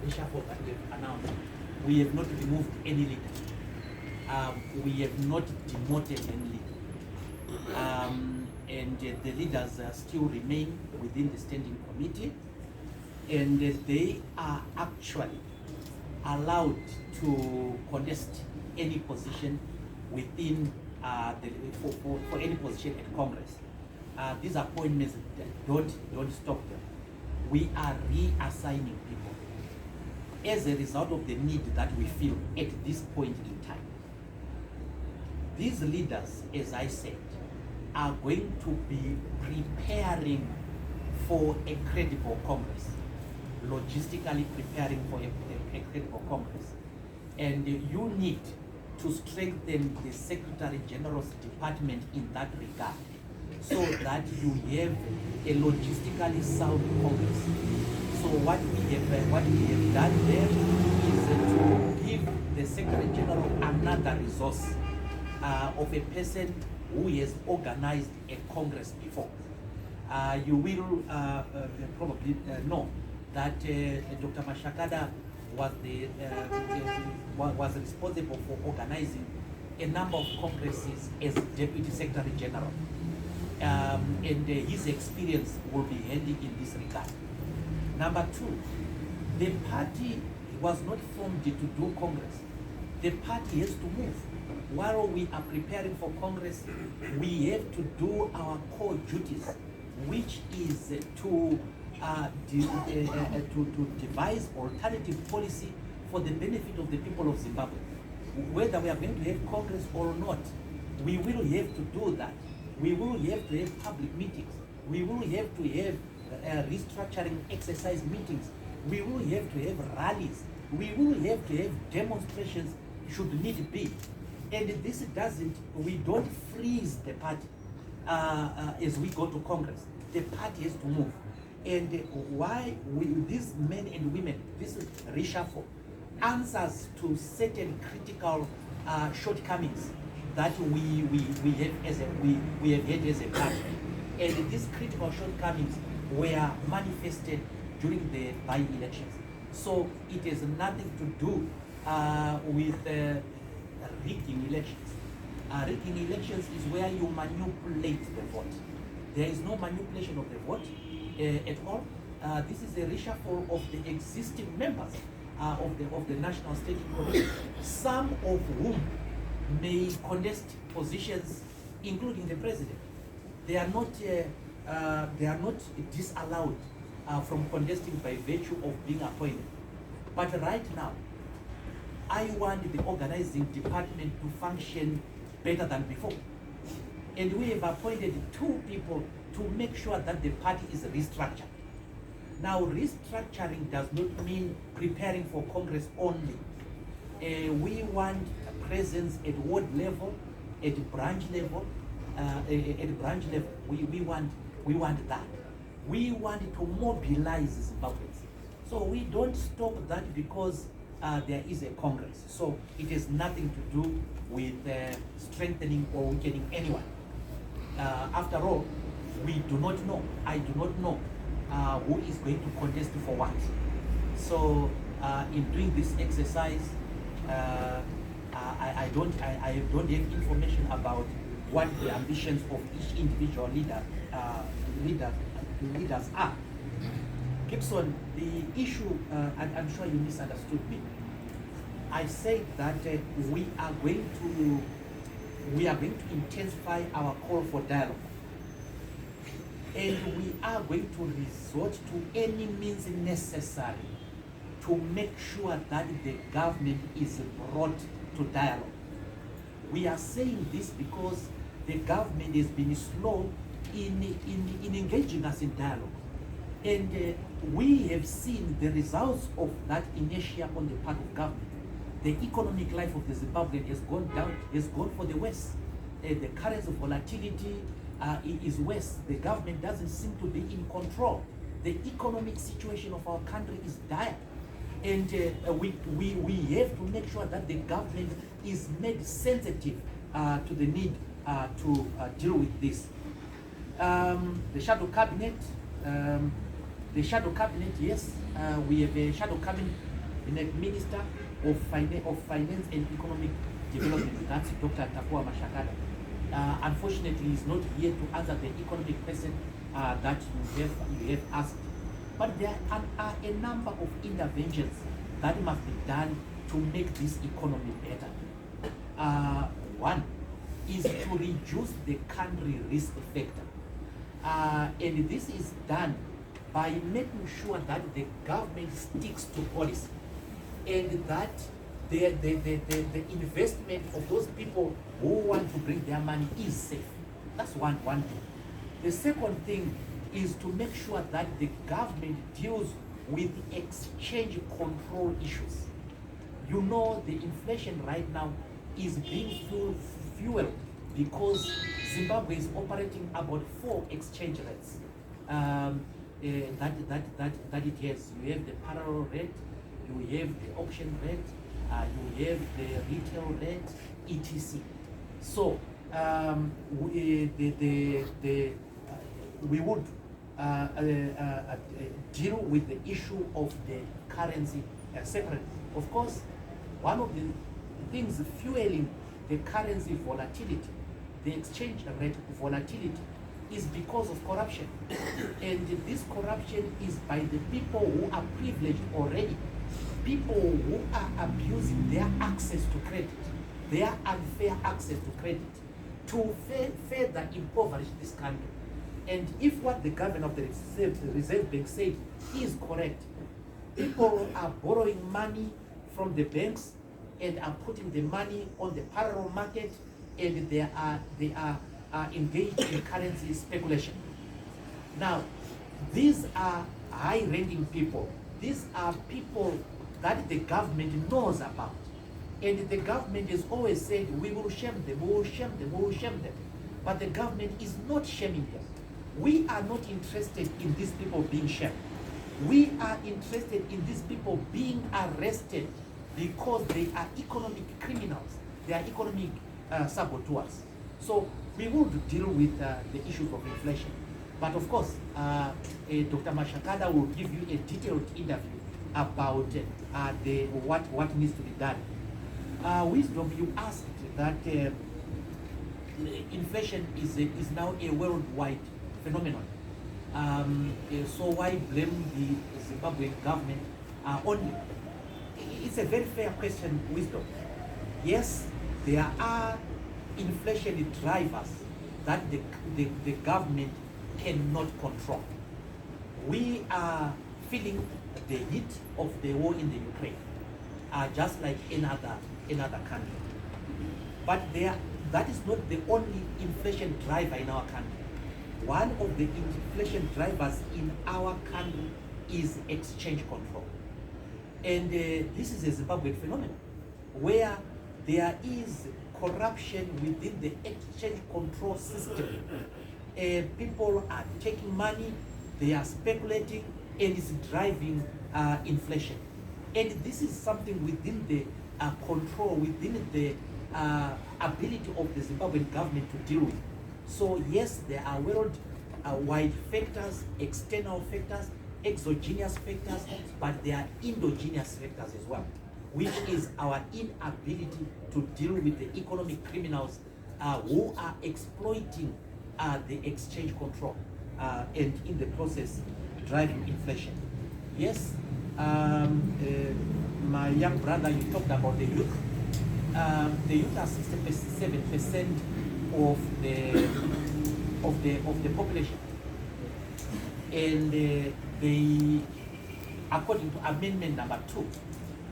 reshuffle that we have announced, we have not removed any leader. We have not demoted any leader. And the leaders still remain within the standing committee, and they are actually allowed to contest any position within for any position at Congress. These appointments don't stop them. We are reassigning people as a result of the need that we feel at this point in time. These leaders, as I said, are going to be preparing for a credible Congress, logistically preparing for a credible Congress. And you need to strengthen the Secretary General's department in that regard, so that you have a logistically sound Congress. So what we have done there is to give the Secretary General another resource of a person who has organized a Congress before. You will probably know that Dr. Mashakada was responsible for organizing a number of congresses as Deputy Secretary General. And his experience will be handy in this regard. Number two, the party was not formed to do Congress. The party has to move. While we are preparing for Congress, we have to do our core duties, which is to devise alternative policy for the benefit of the people of Zimbabwe. Whether we are going to have Congress or not, we will have to do that. We will have to have public meetings. We will have to have restructuring exercise meetings. We will have to have rallies. We will have to have demonstrations should need be. And this we don't freeze the party as we go to Congress. The party has to move. And why these men and women, this reshuffle answers to certain critical shortcomings that we have had as a party. And these critical shortcomings were manifested during the by-elections. So it has nothing to do with rigging elections. Rigging elections is where you manipulate the vote. There is no manipulation of the vote at all. This is a reshuffle of the existing members of the National Standing Committee, some of whom may contest positions, including the president. They are not disallowed from contesting by virtue of being appointed. But right now, I want the organizing department to function better than before. And we have appointed 2 people to make sure that the party is restructured. Now, restructuring does not mean preparing for Congress only. We want a presence at ward level, at branch level, We want that. We want to mobilize Zimbabweans. So we don't stop that because there is a Congress. So it has nothing to do with strengthening or weakening anyone. After all, we do not know, I do not know who is going to contest for what. So in doing this exercise, I don't have information about what the ambitions of each individual leaders are. Gibson, the issue, and I'm sure you misunderstood me. I said that we are going to intensify our call for dialogue, and we are going to resort to any means necessary to make sure that the government is brought to dialogue. We are saying this because the government has been slow in engaging us in dialogue. And we have seen the results of that inertia on the part of government. The economic life of the Zimbabwean has gone down, has gone for the worse. The currency volatility is worse. The government doesn't seem to be in control. The economic situation of our country is dire. And we have to make sure that the government is made sensitive to the need to deal with this. The shadow cabinet, yes, we have a shadow Minister of Finance and Economic Development, that's Dr. Takua Mashakada. Unfortunately, he's not here to answer the economic question that you have asked. But there are a number of interventions that must be done to make this economy better. One is to reduce the country risk factor. And this is done by making sure that the government sticks to policy and that the investment of those people who want to bring their money is safe. That's one thing. The second thing is to make sure that the government deals with exchange control issues. You know, the inflation right now is being fueled because Zimbabwe is operating about 4 exchange rates that it has. You have the parallel rate, you have the auction rate, you have the retail rate, etc. So we would deal with the issue of the currency separately. Of course, one of the things fueling the currency volatility, the exchange rate volatility, is because of corruption. And this corruption is by the people who are privileged already, people who are abusing their access to credit, their unfair access to credit, to further impoverish this country. And if what the governor of the Reserve Bank said is correct, people are borrowing money from the banks and are putting the money on the parallel market, and they are engaged in currency speculation. Now, these are high-ranking people. These are people that the government knows about. And the government has always said, we will shame them, we will shame them, we will shame them. But the government is not shaming them. We are not interested in these people being shamed. We are interested in these people being arrested because they are economic criminals. They are economic saboteurs. So we will deal with the issues of inflation. But of course, Dr. Mashakada will give you a detailed interview about what needs to be done. Wisdom, you asked that inflation is now a worldwide phenomenon. So why blame the Zimbabwean government only? It's a very fair question, Wisdom. Yes, there are inflation drivers that the government cannot control. We are feeling the heat of the war in the Ukraine, just like another country. But that is not the only inflation driver in our country. One of the inflation drivers in our country is exchange control. And this is a Zimbabwean phenomenon where there is corruption within the exchange control system. People are taking money, they are speculating, and it's driving inflation. And this is something within the control, within the ability of the Zimbabwean government to deal with. So yes, there are worldwide factors, external factors, exogenous factors, but there are endogenous factors as well, which is our inability to deal with the economic criminals who are exploiting the exchange control and in the process driving inflation. Yes, my young brother, you talked about the youth. The youth are 67% of the population, and they, according to amendment number 2,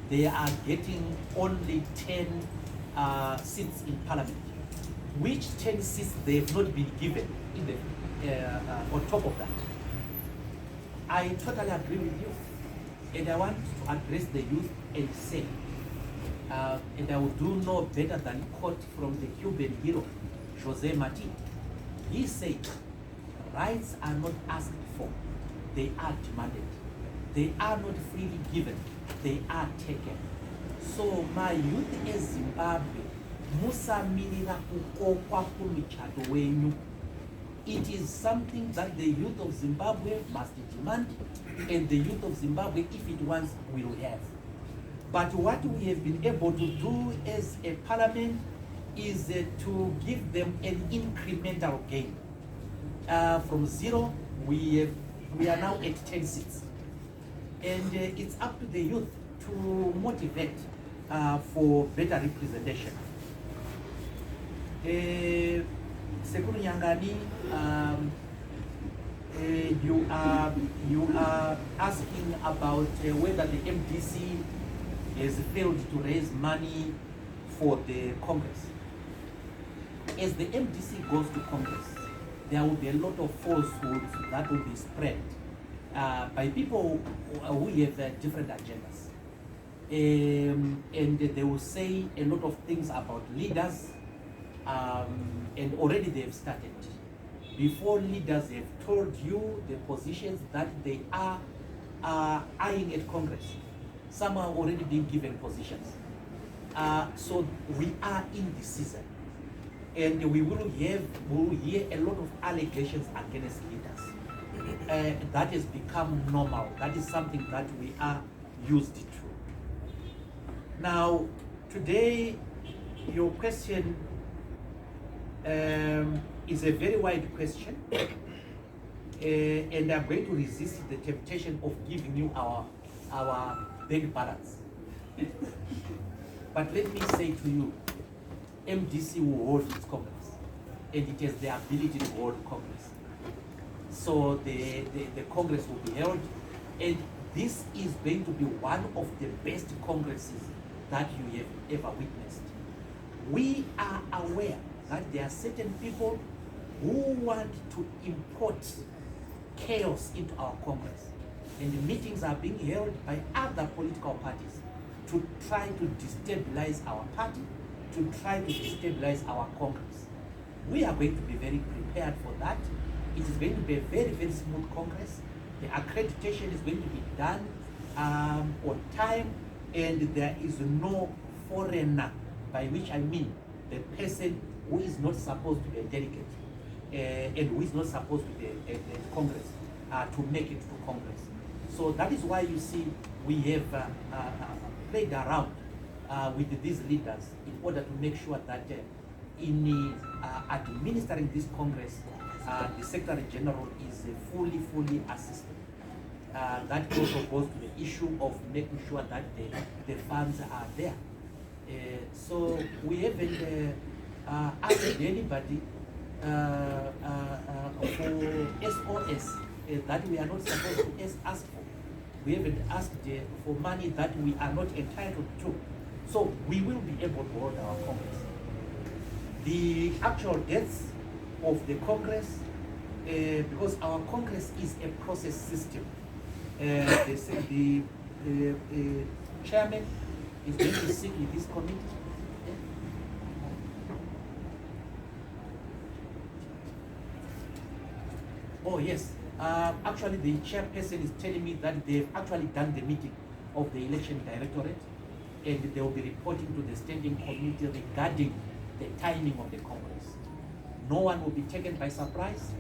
they are getting only 10 seats in parliament, which 10 seats they have not been given in the, on top of that. I totally agree with you, and I want to address the youth and say, and I would do no better than quote from the Cuban hero, Jose Marti. He said, rights are not asked for, they are demanded. They are not freely given, they are taken. So my youth in Zimbabwe, musamirira kukokwa kumichato wenyu. It is something that the youth of Zimbabwe must demand, and the youth of Zimbabwe, if it wants, will have. But what we have been able to do as a parliament is to give them an incremental gain. From 0, we are now at 10 seats. And it's up to the youth to motivate for better representation. Sekuru Nyangani, you are asking about whether the MDC has failed to raise money for the Congress. As the MDC goes to Congress, there will be a lot of falsehoods that will be spread by people who have different agendas. And they will say a lot of things about leaders, and already they have started. Before leaders have told you the positions that they are eyeing at Congress, some are already being given positions. So we are in the season, and we will hear a lot of allegations against leaders. That has become normal. That is something that we are used to. Now, today, your question is a very wide question, and I'm going to resist the temptation of giving you our bank balance. But let me say to you, MDC will hold its Congress, and it has the ability to hold Congress. So the Congress will be held, and this is going to be one of the best Congresses that you have ever witnessed. We are aware that there are certain people who want to import chaos into our Congress, and the meetings are being held by other political parties to try to destabilize our party, to try to destabilize our Congress. We are going to be very prepared for that. It is going to be a very, very smooth Congress. The accreditation is going to be done on time, and there is no foreigner, by which I mean the person who is not supposed to be a delegate and who is not supposed to be a Congress to make it to Congress. So that is why you see we have played around with these leaders in order to make sure that in administering this Congress, the Secretary General is fully assisted. That also goes to the issue of making sure that the funds are there. So we haven't asked anybody for SOS that we are not supposed to ask for. We haven't asked for money that we are not entitled to. So we will be able to hold our Congress. The actual dates of the Congress, because our Congress is a process system, the chairman is going to sit with this committee. Oh yes, actually the chairperson is telling me that they've actually done the meeting of the election directorate, and they will be reporting to the standing committee regarding the timing of the Congress. No one will be taken by surprise.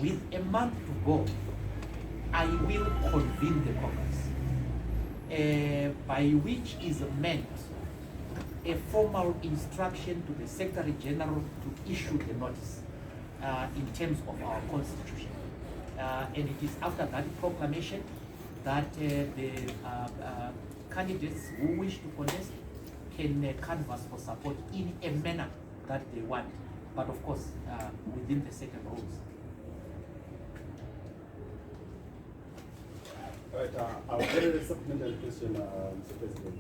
With a month to go, I will convene the Congress, by which is meant a formal instruction to the Secretary General to issue the notice in terms of our Constitution. And it is after that proclamation that the candidates who wish to contest can canvass for support in a manner that they want, but of course within the certain rules. All right, I'll get a supplementary question, Mr. President.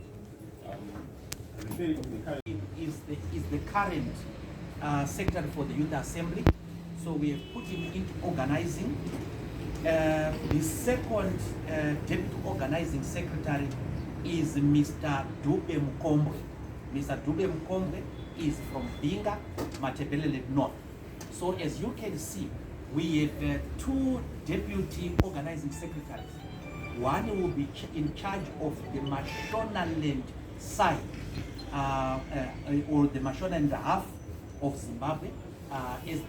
Is the current secretary for the Youth Assembly, so we have put him into organizing. The second deputy organizing secretary is Mr. Dube Mkombwe. Mr. Dube Mkombwe is from Binga, Matebelele North. So as you can see, we have two deputy organizing secretaries. One will be in charge of the Mashonaland side, or the Mashona and a half of Zimbabwe, as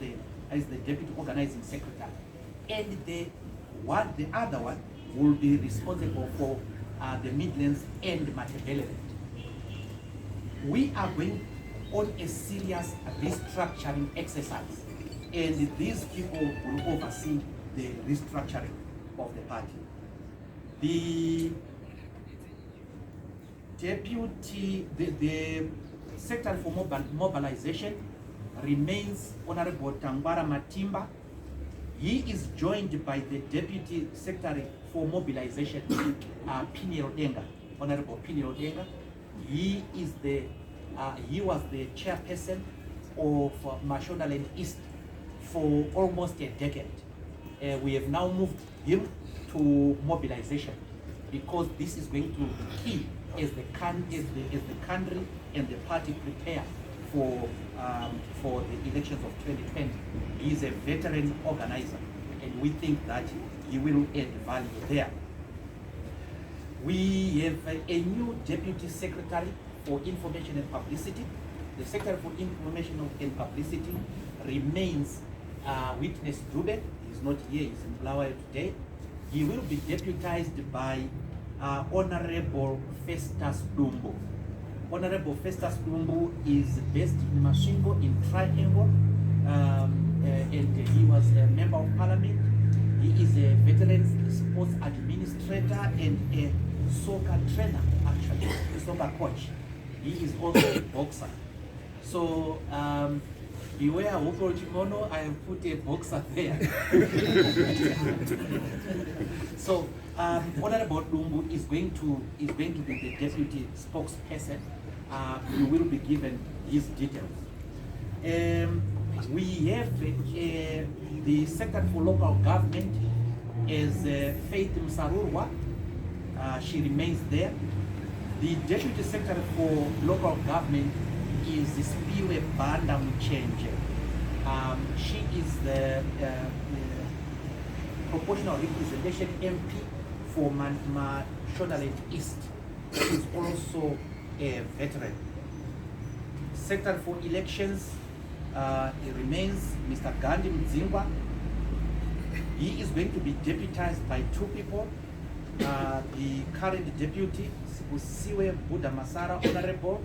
the deputy organizing secretary, and the other one will be responsible for the Midlands and Matebeleland. we are going on a serious restructuring exercise, and these people will oversee the restructuring of the party. The Secretary for Mobilization remains Honorable Tangwara Matimba. He is joined by the Deputy Secretary for Mobilization, Pinero Denga, Honorable Pinero Denga. He was the chairperson of Mashonaland East for almost a decade. We have now moved him to mobilization because this is going to be key as the country and the party prepare for the elections of 2020. He is a veteran organizer, and we think that he will add value there. We have a new Deputy Secretary for Information and Publicity. The Secretary for Information and Publicity remains Witness Dube. He's not here, he's in Bulawayo today. He will be deputized by Honorable Festus Dumbo. Honorable Festus Dumbo is based in Mashingo in Triangle, and he was a member of parliament. He is a veteran sports administrator and a soccer trainer, actually, a soccer coach. He is also a boxer. So, beware Woko Chimono, I have put a boxer there. So, Honorable Dumbu is going to be the deputy spokesperson. You will be given his details. We have the Secretary for Local Government is Faith Msarurwa. She remains there. The Deputy Secretary for Local Government is Spiwe Banda Mchenje. She is the proportional representation MP for Mashonaland East. She is also a veteran. Secretary for Elections remains Mr. Gandhi Mzingwa. He is going to be deputized by two people. The current deputy, Sibusiwe Buddha Masara, Honorable,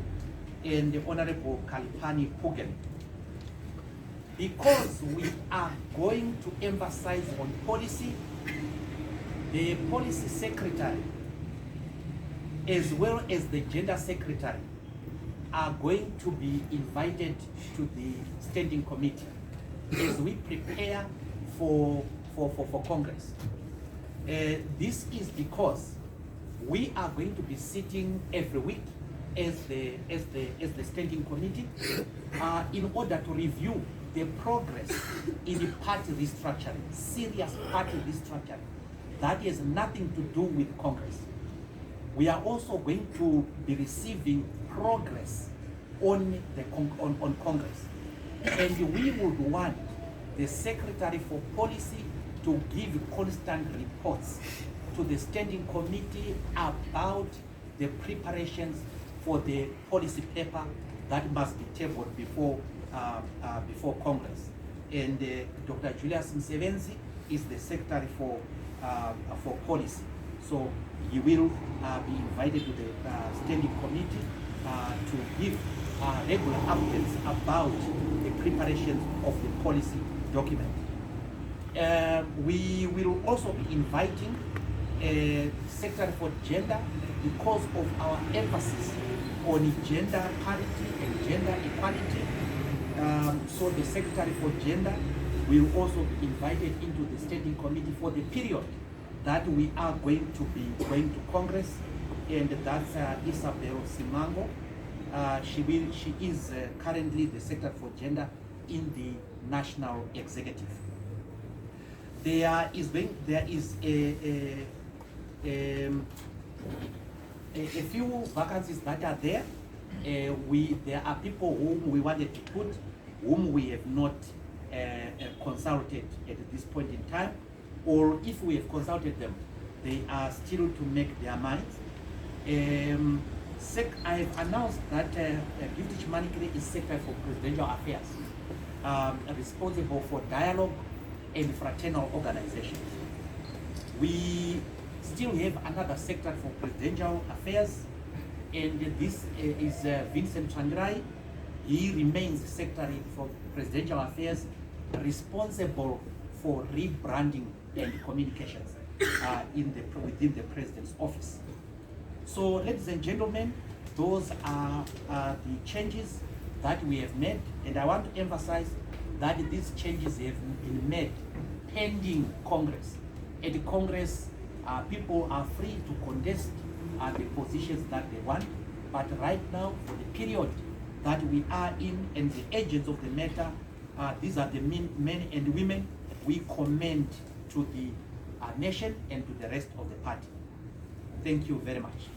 and the Honorable Kalipani Pugen. Because we are going to emphasize on policy, the policy secretary, as well as the gender secretary, are going to be invited to the standing committee as we prepare for Congress. This is because we are going to be sitting every week as the standing committee in order to review the progress in the party restructuring, serious party restructuring. That has nothing to do with Congress. We are also going to be receiving progress on Congress. And we would want the Secretary for Policy to give constant reports to the standing committee about the preparations for the policy paper that must be tabled before Congress. And Dr. Julius Msevenzi is the Secretary for Policy. So he will be invited to the standing committee to give regular updates about the preparations of the policy document. We will also be inviting a Secretary for Gender because of our emphasis on gender parity and gender equality. So the Secretary for Gender will also be invited into the standing committee for the period that we are going to be going to Congress, and that's Isabel Simango. She is currently the Secretary for Gender in the National Executive. There is a few vacancies that are there. There are people whom we wanted to put, whom we have not consulted at this point in time, or if we have consulted them, they are still to make their minds. I have announced that Gift Chimanikere is Secretary for Presidential Affairs, responsible for dialogue and fraternal organizations. We still have another Secretary for Presidential Affairs, And this is Vincent Changirai. He remains Secretary for Presidential Affairs, responsible for rebranding and communications within the President's office. So, ladies and gentlemen, those are the changes that we have made, and I want to emphasize that these changes have been made pending Congress. At Congress, people are free to contest the positions that they want, but right now, for the period that we are in and the agents of the matter, these are the men and women we commend to the nation and to the rest of the party. Thank you very much.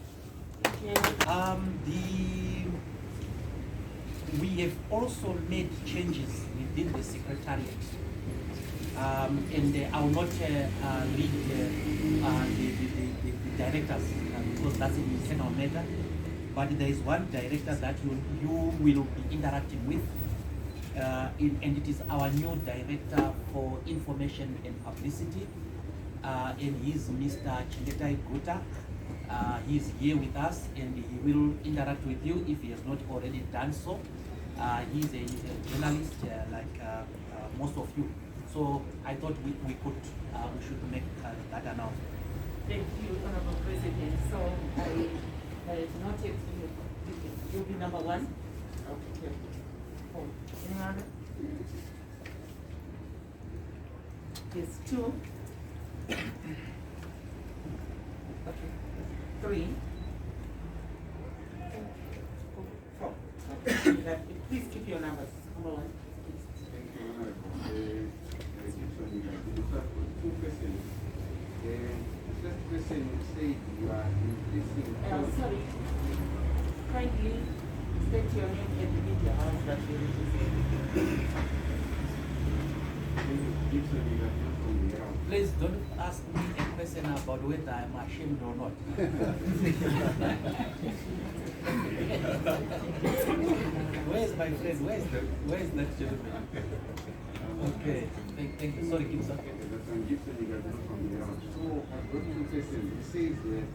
We have also made changes within the secretariat. And I will not read the directors because that's an internal matter. But there is one director that you will be interacting with, and it is our new director for information and publicity, and he is Mr. Chingetai Guta. He is here with us, and he will interact with you if he has not already done so. He is a journalist like most of you. So I thought we should make that announcement. Thank you, Honorable President. So I noted you'll be number one. Okay. Oh, any other? Yes, two. Okay. Three. Four. Okay. Please keep your numbers. Number one. Thank you, Honorable. Two questions. The first question said you are increasing. Sorry. Kindly state your name and the media house that you represent. Please don't ask me a question about whether I'm ashamed or not. Where's my friend? Where's that gentleman? Okay, thank you. Sorry, Gibson. So I've got two questions. It says that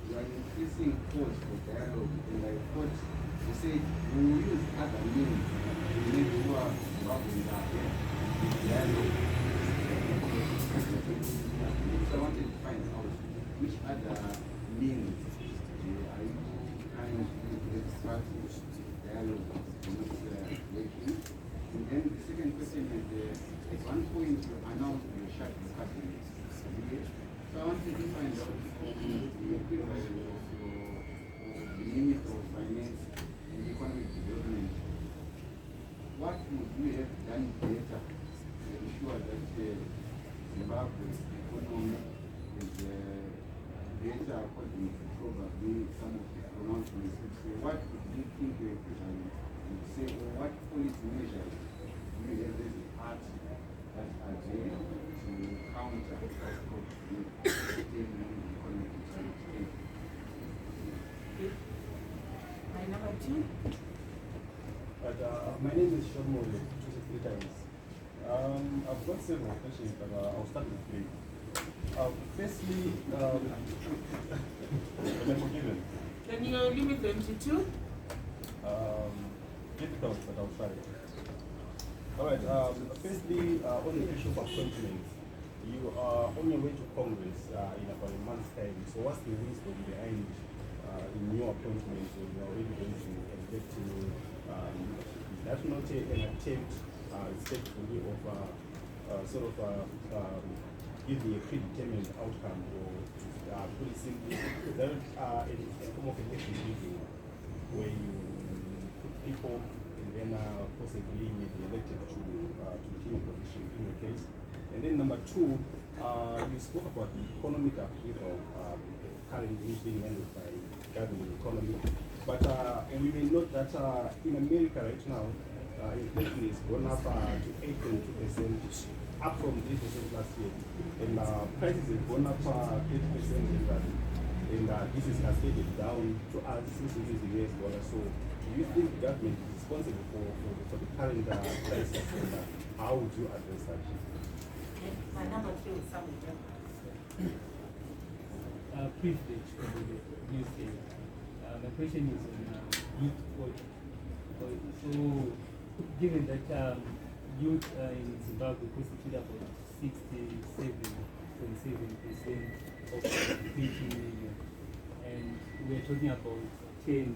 you are increasing calls for dialogue, and I thought you said we will use other means to make sure problems are dialogue. So I wanted to find out which other means are you trying to extract dialogue from working. And then the second question is, at one point you announced you shut the cabinet. So I wanted to find out the equivalent of the Minister of Finance and Economic Development. What would you have done better to ensure that Zimbabwe's economy is better according to probably some of the pronouncements? So what would you think the equivalent would say, or what policy measures do you have as a party that are there to counter the economic challenge? My number two. But my name is Shomo, two times. I've got several questions, but I'll start with three. Firstly, am I forgiven? Can you limit them to two? Difficult, but I'll try. All right. Firstly, on the issue of appointments, you are on your way to Congress in about a month's time. So, what's the wisdom behind in your appointments when you are already going to elect to is that not an attempt, respectfully, of giving a predetermined outcome, or put it simply, that a form of election rigging where you put people and then possibly may be elected to continue position in your case? And then number two, you spoke about the economic upheaval currently being handled by governing economy. But we may note that in America right now, inflation has gone up to 8.2%, up from 3% last year. And prices have gone up 30%, and this is cascaded down to us since we use the US dollar. So do you think the government is responsible for the current crisis, and how would you address that? My number three is something. Privilege for the newspaper. My question is on youth vote. So, given that youth in Zimbabwe constitute about 67.7% of the 15 million, and we're talking about 10